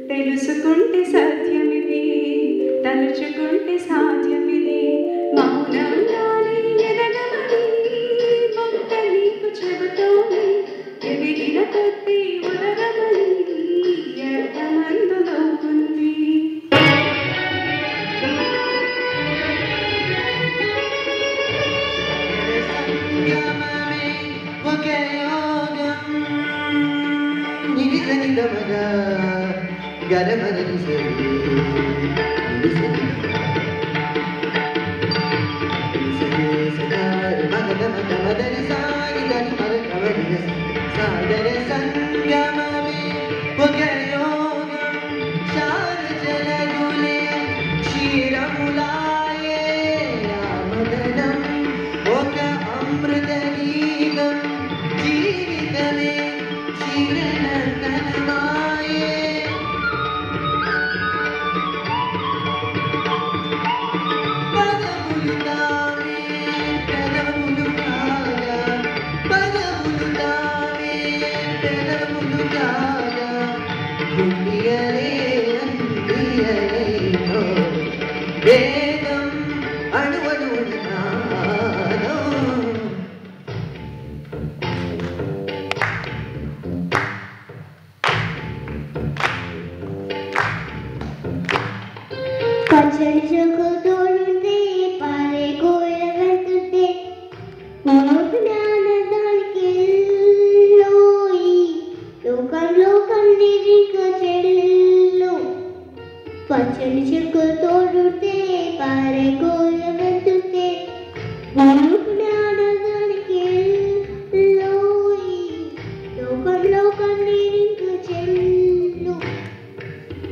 తెలుసుకుంటే సత్యమిది, తలుచుకుంటే సాధ్యమిది, మౌనంగానే ఎదగమని మొక్క నీకు చెబుతోంది, ఎదిగిన కొద్దీ ఉదగమని అర్థమందులో ఉంది.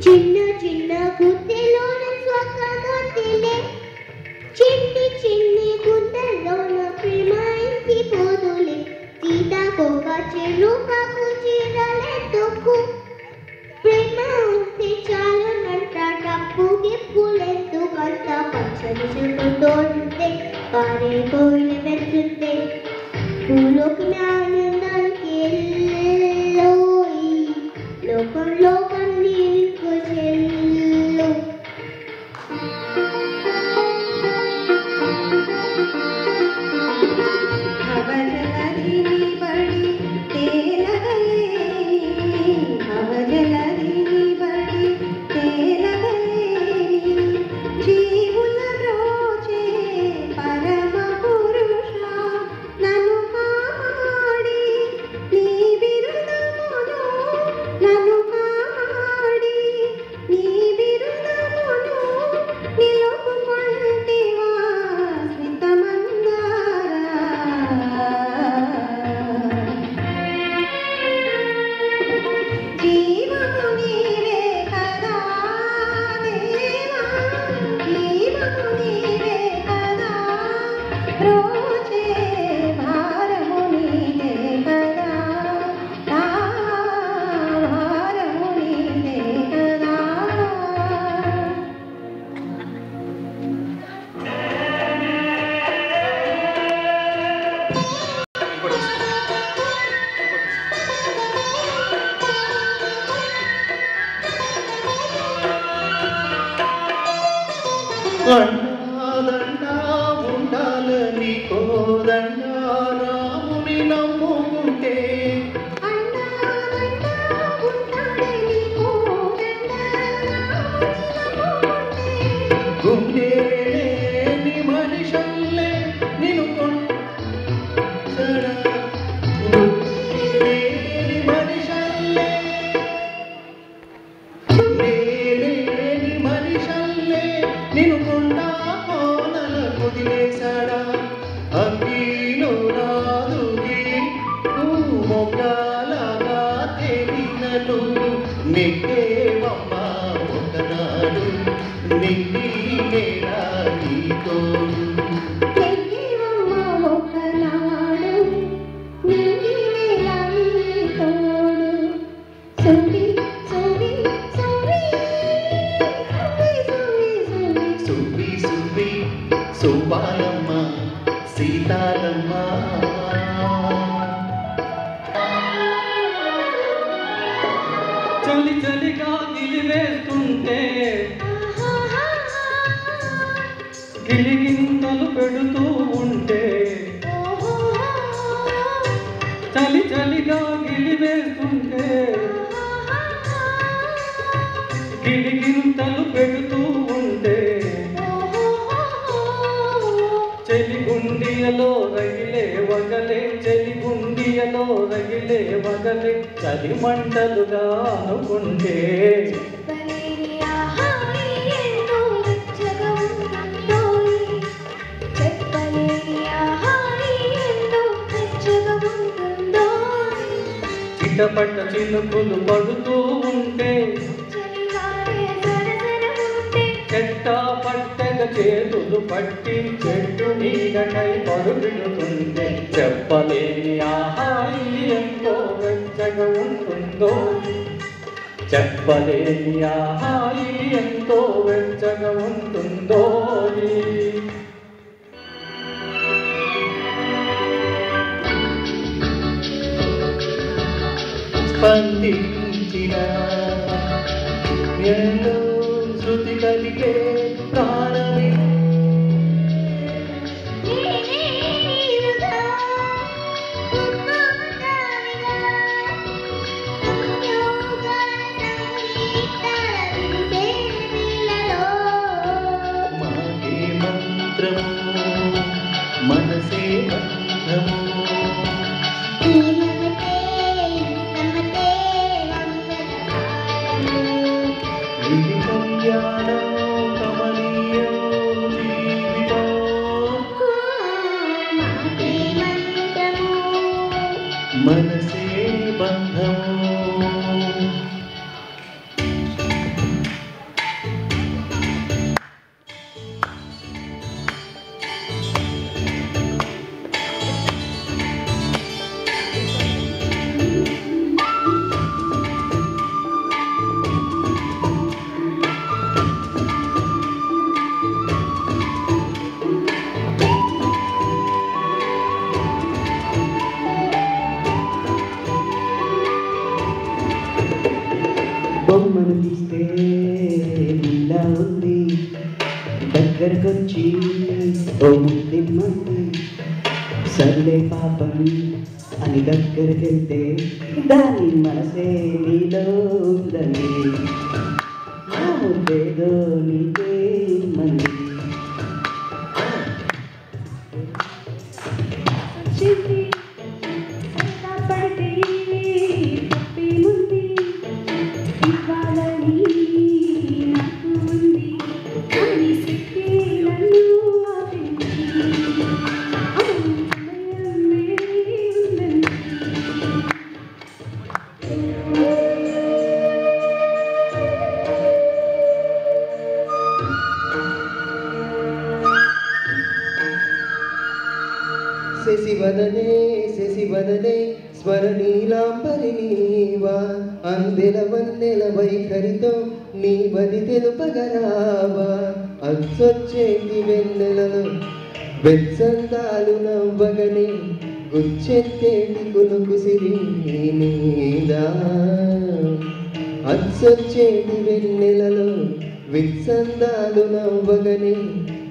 చిన్న చిన్న గుద్దెలోన స్వకగతిలే చిన్ని చిన్ని గుద్దెలోన ప్రేమ ఇంకిపోదులే సీతాకోక చెరుకకు చీరలెత్తుకు ప్రేమ ఉంటే చాలునంట డబ్బు గిప్పులెత్తుకంట పచ్చని చెట్టుతో ఉంటే పారే కోయిల వెళ్తుంటే పూలోకి ఆనందానికి ఎల్లోయి లోకంలో కన్నీకు చెల్లు దండా ఉండాలని కోదండా రాముని నమ్ముకుంటే గుండెలేని మనిషల్లే నిన్ను కొండడా గుండెలేని మనిషల్లే గుండెలేని మనిషల్లే నిన్ను కొండా కోనల కుదిలేశాడా అగ్గిలో రాదుగి నువ్వు మొగ్గలాగా తేలినను నిక్కేవమ్మా ఒకనాడు నిన్నీనేనా నీతో సుబ్బి సుబ్బి సుబ్బాలమ్మ సీతాలమ్మ చలి చలిగా గిలివేస్తుంటే గిలిగింతలు పెడుతూ ఉంటే చలి చలిగా గిలివేస్తుంటే గిలిగింతలు పెడుతూ ఉంటే చెలిగుండియలో రగిలే వగలే చెలిగుండియలో రగిలే వగలే చలి మంటలుగా అనుకుంటే చిటపట చినుకులు పడుతూ ఉంటే చెట్ట పట్టగ చేతులు పట్టి చెట్టు నీడకై పరుగుతుంటే చెప్పలేని ఆహాయి ఎంతో వెచ్చగా ఉంటుందో చెప్పలేని ఆహాయి ఎంతో వెచ్చగా ఉంటుందో స్పందించిన ఎంతో శృతి కలిగే ప్రాణమే మాకే మంత్రము మనసే బంధము మనసే బంధము బొమ్మను తీస్తే ఇలా ఉంది దగ్గరకొచ్చి ఓ ముద్దిమ్మంది సర్లే పాపం అని దగ్గరకెళ్తే దాని మనసే నీలో ఉందని నా ముద్దేదో నీకే మంది చిట్టి సరదా పడితే తప్పేముంది ఇవ్వాలని నాకు ఉంది కానీ సిక్కి నన్ను ఆపింది అవును సమయమే ఉందండి శశివదనే స్వరనీలాంబరినీవా అందెల వన్నెల వైఖరితో నీ బది తెలుపగరావా అచ్చొచ్చేటి వెన్నెలలో వెచ్చందాలు నవ్వగనే గుచ్చెత్తేటి కునుకుసిరి నీదా అచ్చొచ్చేటి వెన్నెలలో విత్సందాలు నవ్వగనే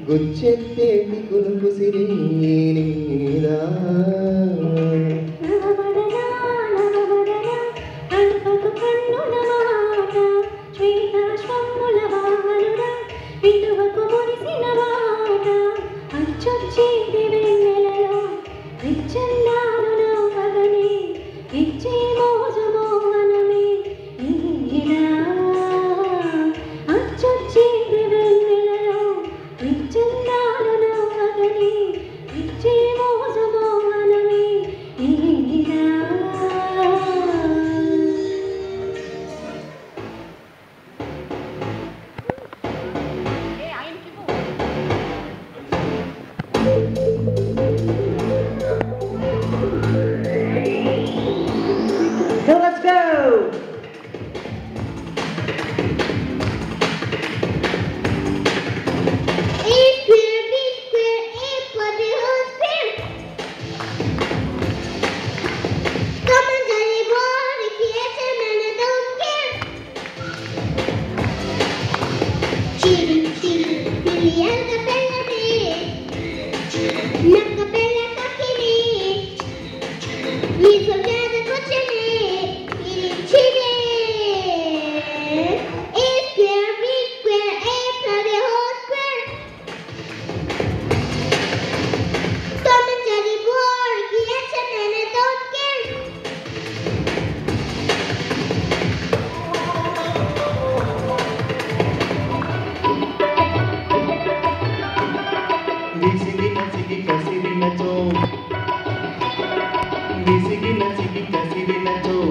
గుచ్చెత్తేటి కునుకుసిరి నీదా So let's go!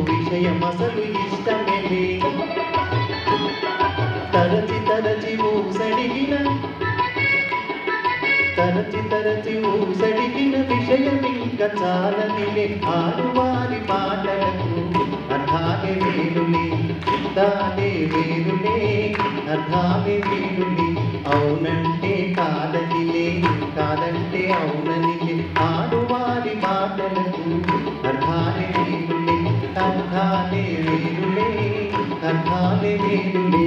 విషయమసలు ఇష్టమే తరచి ఊసడిగిన విషయమింక చాలనిలే ఆడువారి మాటలకు అర్థాలే వేరులే తానే వేరులే అర్థాలే వేరులే అవునంటే కాదనిలే కాదంటే అవుననిలే ఆడువారి మాటలకు అర్థాలే వేరులే అర్థాలే వేరులే అర్థాలే వేరులే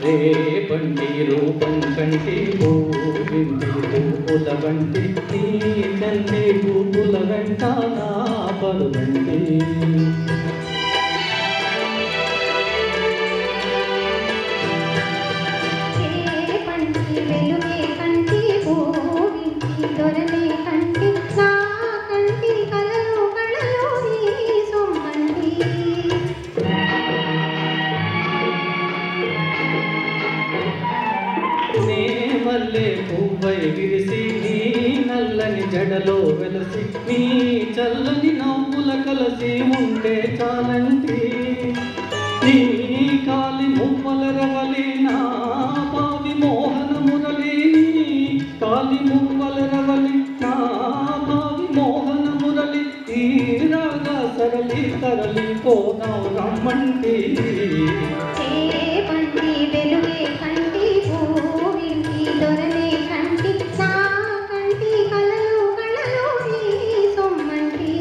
రేపంటి రూపం కంటి గోవింది పూపుల వంటి నీ కంటి పూపుల వెంట నా పరువంటి జడలో వెలసి నీ చల్లని నవ్వుల కలసి ఉంటే చాలంటి నీ కాలి మువ్వల రవలి నా పావి మోహన మురళి కాలి మువ్వల రవలి నా పావి మోహన మురళి తీరాగా సరళి తరలి పోదాం రమ్మంటి చేపంటి వెలుగే కంటి పూవింటి దొరలే కంటి నా కంటి కలలు కళలు నీ సొమ్మంటి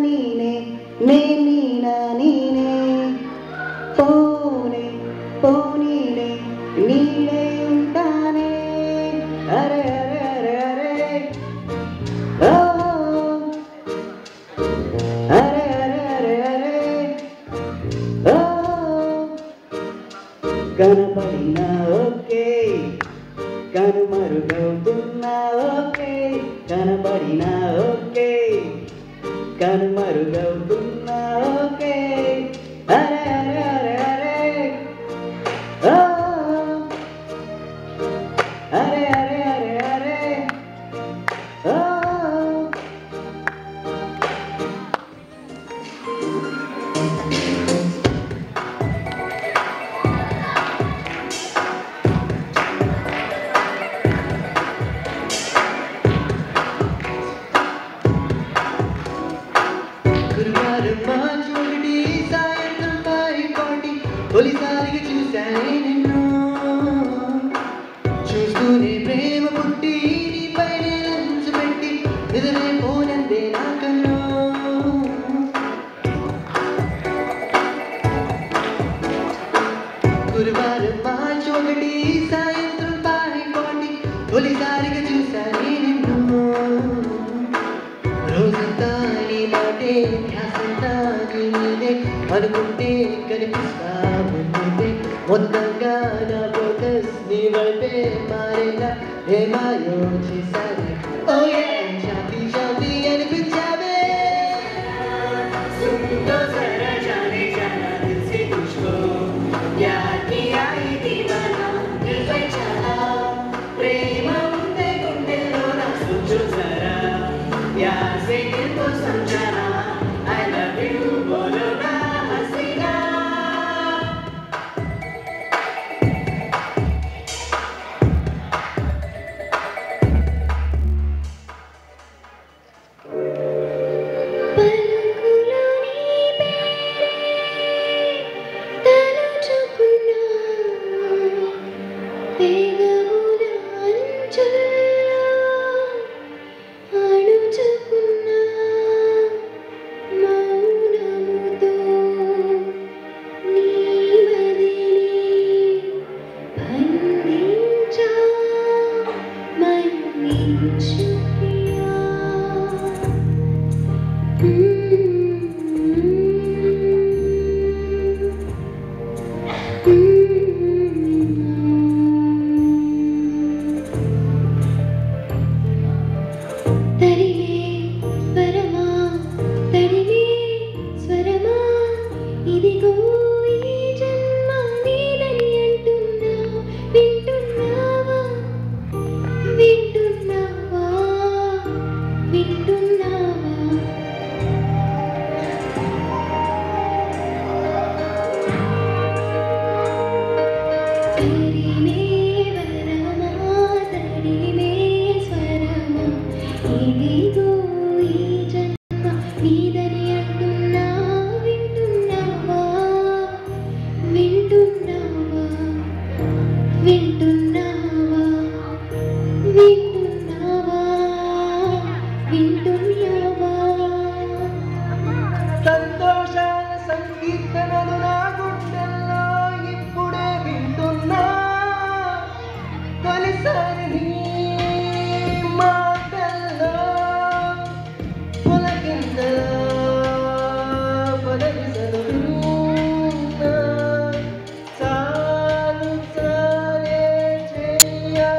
నీనే నేనీనా నీనే పోనే పోనీనే నీడే ఉంటానే అరే అరే అరే అరే ఓ అరే అరే అరే అరే ఓ కనపడినా ఓకే కనుమరుగవుతున్నా ఓకే కనపడినా ఓకే కనుమరుగవుతున్నా ఓకే అరే అరే అరే అరే ఓ అరే అరే అరే అరే ఓ గురువారం మార్చి 1 సాయంత్రం 5:40 తొలిసారిగా చూశానే నిన్ను చూస్తూనే ప్రేమ పుట్టి నీపైనే లంచు పెట్టి నిద్రే పోనందే నా కన్ను గురువారం మార్చి 1 సాయంత్రం 5:40 తొలిసారిగా చూశానే నిన్ను రోజంతా నీ మాటే ధ్యాసంతా నీ మీదే అనుకుంటే కనిపిస్తా ముందే మొత్తంగా నా ఫోకస్ నీ వైపే మారేలా ఏ మాయో చేశానే ఓ ఏ శాంతి శాంతి అనిపించావే సుందో జరా జానే జానా దిల్ సే తుజ్కో యాద్ కియా హీ దీవానా దిల్ పై చలా ప్రేమ ఉందే గుండెల్లో నా సోచో జరా यार से दिल को समझाना I love you बोलो ना हसीना సంతోషాల సంకీర్తనలు నా గుండెల్లో ఇప్పుడే వింటున్నా తొలిసారి నీ మాటల్లో పులకింతలో పదవిసలు విన్నా. చాలు చాలే చెయ్యా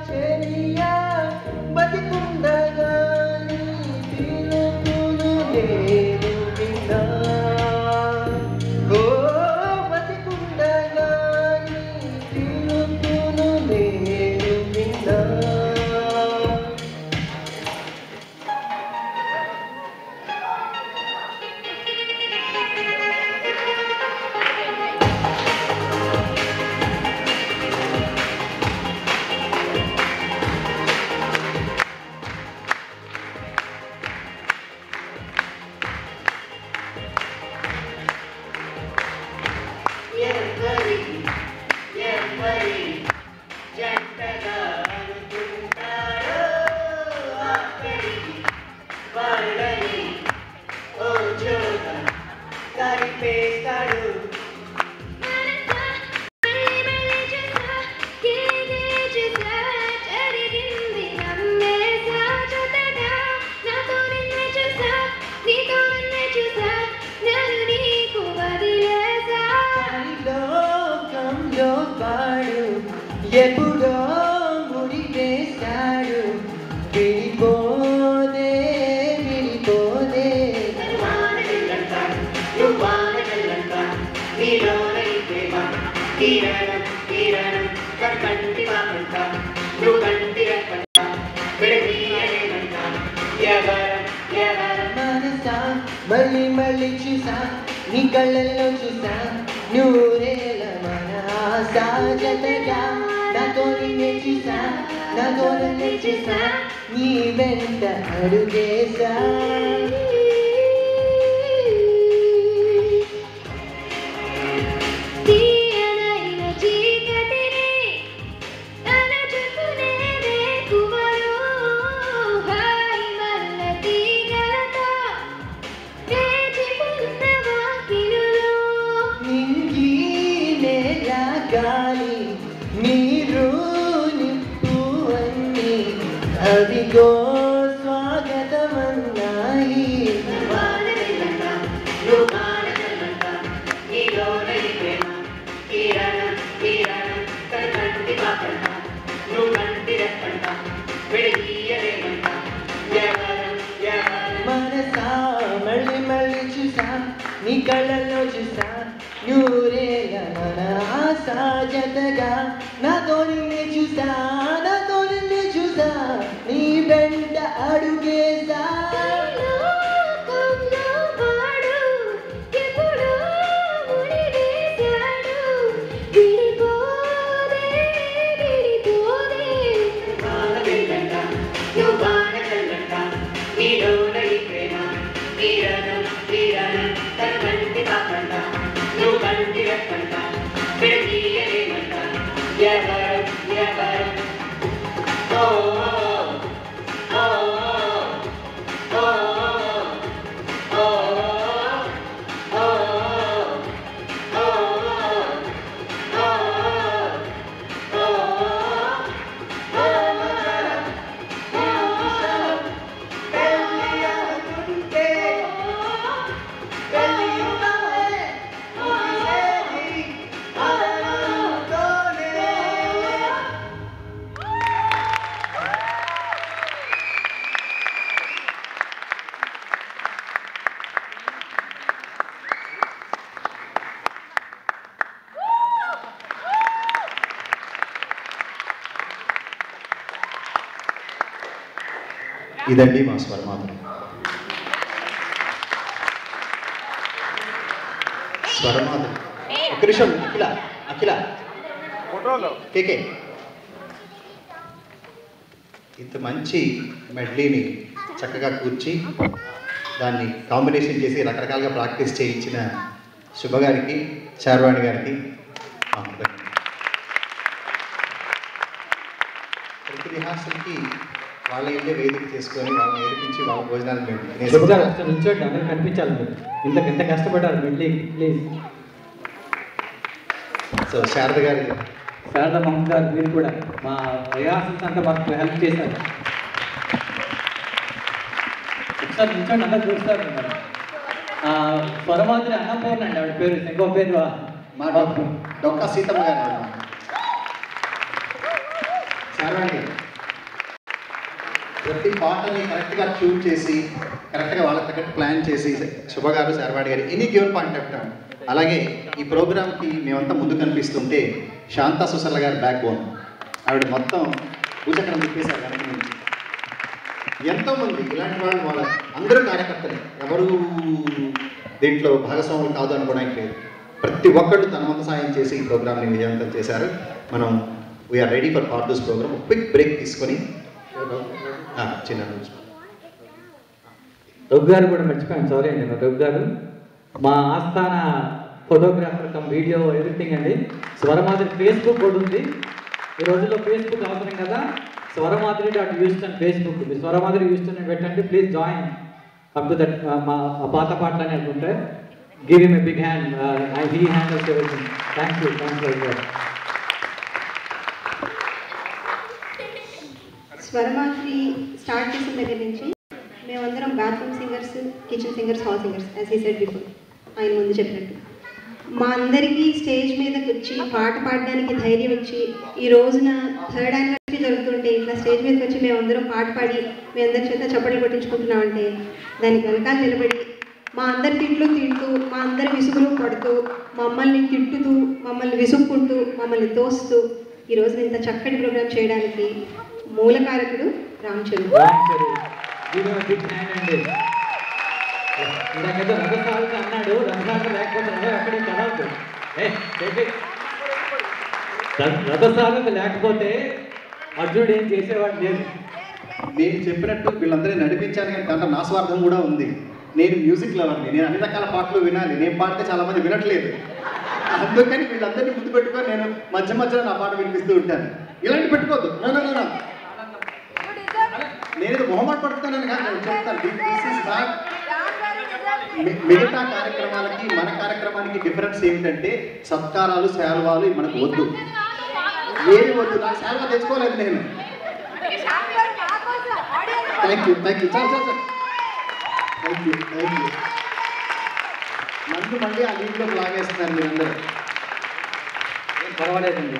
చెయ్యా బతికుండగా నీ విడిపోదే విడిపోదే మనసా మళ్ళీ మళ్ళీ చూసా నీ కళ్ళల్లో చూసా నూరేళ్ళ మన ఆశ జతగా నాతో నిన్నే చూసా నాతో నిన్నే చూసా నీ వెంట అడుగేసా అదిగో స్వాగతమన్నాయి మనసా మళ్ళీ మళ్ళీ చూసా నీ కళ్ళల్లో చూసా నూరేళ్ళ మన ఆశ జతగా నాతో నిన్నే చూసా నాతో నిన్నే చూసా నీ వెంట అడుగేసా ఇదండి మా స్వరమాధురి. స్వరమాధురి. ఒక నిమిషం అఖిల అఖిల కేకే ఇంత మంచి మెడ్లీని చక్కగా కూర్చి దాన్ని కాంబినేషన్ చేసి రకరకాలుగా ప్రాక్టీస్ చేయించిన శుభ గారికి శార్వాణి గారికి ప్రతి రిహార్సల్కి వాళ్ళ ఇంటే వేదిక చేసుకొని వాళ్ళని నేర్పించి వాళ్ళ భోజనాలు మేము నిల్చోండి, అందరూ కనిపించాలి. మీరు ఇంత కష్టపడ్డారు మెడ్లీ. ప్లీజ్. సో శారద గారి శారద మహమ్మద్ గారు మీరు కూడా మా రిహార్సల్స్ అంతా మాకు హెల్ప్ చేశారు. ఒకసారి నిల్చోండి, అందరూ చూస్తారు. స్వరమాధురి అన్నపూర్ణ అండి ఆవిడ పేరు. ఇంకో పేరు మా డొక్కా సీతమ్మ గారు. శార్వాణి ప్రతి పాటని కరెక్ట్గా ట్యూన్ చేసి కరెక్ట్గా వాళ్ళకి తగ్గట్టు ప్లాన్ చేసి శుభ గారు శార్వాణి గారు any given point of time. అలాగే ఈ ప్రోగ్రామ్కి మేమంతా ముందు కనిపిస్తుంటే శాంతా సుసర్ల గారు బ్యాక్ బోన్. ఆవిడ మొత్తం భూచక్రం తిప్పేశారు వెనక నుంచి. ఎంతోమంది ఇలాంటి వాళ్ళు వాళ్ళ అందరూ కార్యకర్తలే, ఎవరు దీంట్లో భాగస్వాములు కాదు అనుకోవడానికి లేదు. ప్రతి ఒక్కళ్ళు తన వంతు సాయం చేసి ఈ ప్రోగ్రామ్ని విజయవంతం చేశారు. మనం we are ready for part this program. Quick break తీసుకొని చిన్న రఘు గారు కూడా మర్చిపోయాను, సారీ అండి. రఘు గారు మా ఆస్థాన ఫోటోగ్రాఫర్ కమ్ వీడియో ఎడిటింగ్ అండి. స్వరమాధురి ఫేస్బుక్ కూడా ఉంది. ఈ రోజుల్లో ఫేస్బుక్ అవసరం కదా. స్వరమాధురి.హ్యూస్టన్ ఫేస్బుక్. మీరు స్వరమాధురి హ్యూస్టన్ అని పెట్టండి. Please join up to that. మా పాత పాటలు అని అనుకుంటే give him a big hand. He handles everything. Thank you Raghu garu. Swaramadhuri start చేసిన దగ్గర నుంచి మేమందరం bathroom singers, kitchen singers, hall singers, as he said before, ఆయన ముందు చెప్పినట్టు. మా అందరికీ స్టేజ్ మీదకి వచ్చి పాట పాడడానికి ధైర్యం ఇచ్చి ఈ రోజున 3rd యానివర్సరీ జరుగుతుంటే ఇట్లా స్టేజ్ మీదకి వచ్చి మేమందరం పాట పాడి మీ అందరి చేత చప్పట్లు కొట్టించుకుంటున్నామంటే దానికి వెనకాల నిలబడి మా అందరి తిట్లు తింటూ మా అందరి విసుగులు పడుతూ మమ్మల్ని తిట్టుతూ మమ్మల్ని విసుక్కుంటూ మమ్మల్ని తోస్తూ ఈ రోజున ఇంత చక్కటి ప్రోగ్రామ్ చేయడానికి మూలకారకుడు రామచంద్ర. ఇందాకైతే రథసారథి అన్నాడు, రథసారథి లేకపోతే అక్కడే చదవద్దు. రథసారథి లేకపోతే అర్జునుడు ఏం చేసేవాడు లేదు. నేను చెప్పినట్టు వీళ్ళందరినీ నడిపించాను, కానీ దాంట్లో నా స్వార్థం కూడా ఉంది. నేను మ్యూజిక్ లవర్ని, నేను అన్ని రకాల పాటలు వినాలి. నేను పాడితే చాలా మంది వినట్లేదు, అందుకని వీళ్ళందరినీ ముందు పెట్టుకొని నేను మధ్య మధ్యలో నా పాట వినిపిస్తూ ఉంటాను. ఇలాంటి పెట్టుకోవద్దు. నేను మొహమాట పడుతున్నాను కాదు, నేను చెప్తాను. మిగతా కార్యక్రమాలకి మన కార్యక్రమానికి డిఫరెన్స్ ఏమిటంటే సత్కారాలు శాల్వాలు మనకు వద్దు, ఏమి వద్దు. నాకు శాల్వా తెచ్చుకోలేదు నేను. థ్యాంక్ యూ చాలు థ్యాంక్ యూ. మళ్ళీ ఆ లీడ్లోకి లాగేస్తున్నారు మీరందరూ. ఏం పర్వాలేదండి.